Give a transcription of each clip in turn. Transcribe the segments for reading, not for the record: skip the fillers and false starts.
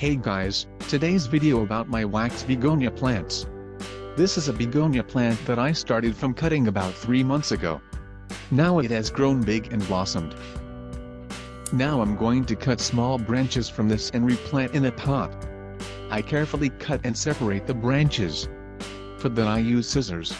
Hey guys, today's video about my wax begonia plants. This is a begonia plant that I started from cutting about 3 months ago. Now it has grown big and blossomed. Now I'm going to cut small branches from this and replant in a pot. I carefully cut and separate the branches. For that I use scissors.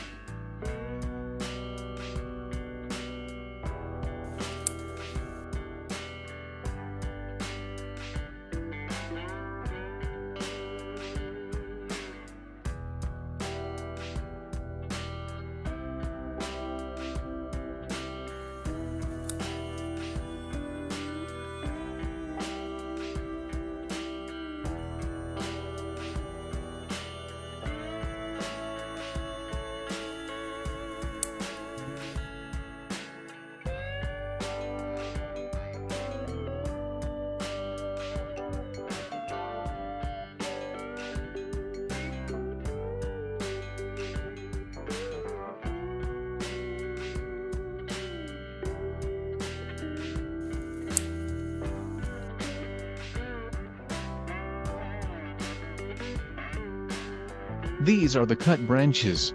These are the cut branches.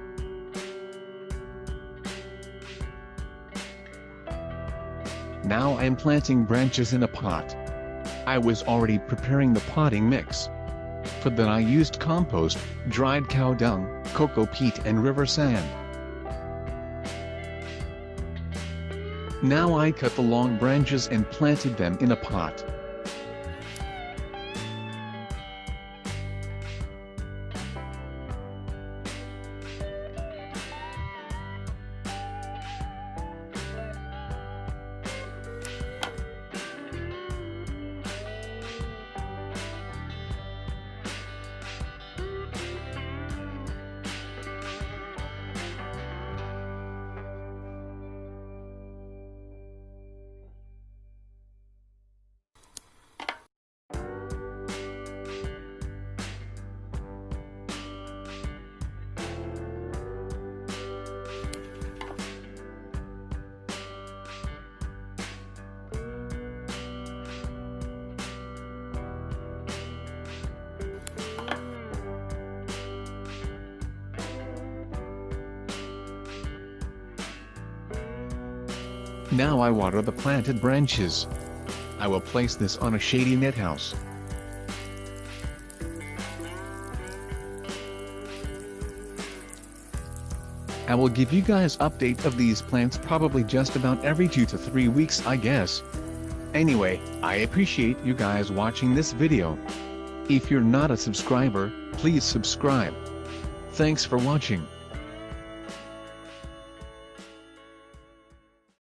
Now I am planting branches in a pot. I was already preparing the potting mix. For that I used compost, dried cow dung, cocoa peat and river sand. Now I cut the long branches and planted them in a pot. Now I water the planted branches. I will place this on a shady net house. I will give you guys update of these plants probably just about every 2 to 3 weeks I guess. Anyway, I appreciate you guys watching this video. If you're not a subscriber, please subscribe. Thanks for watching.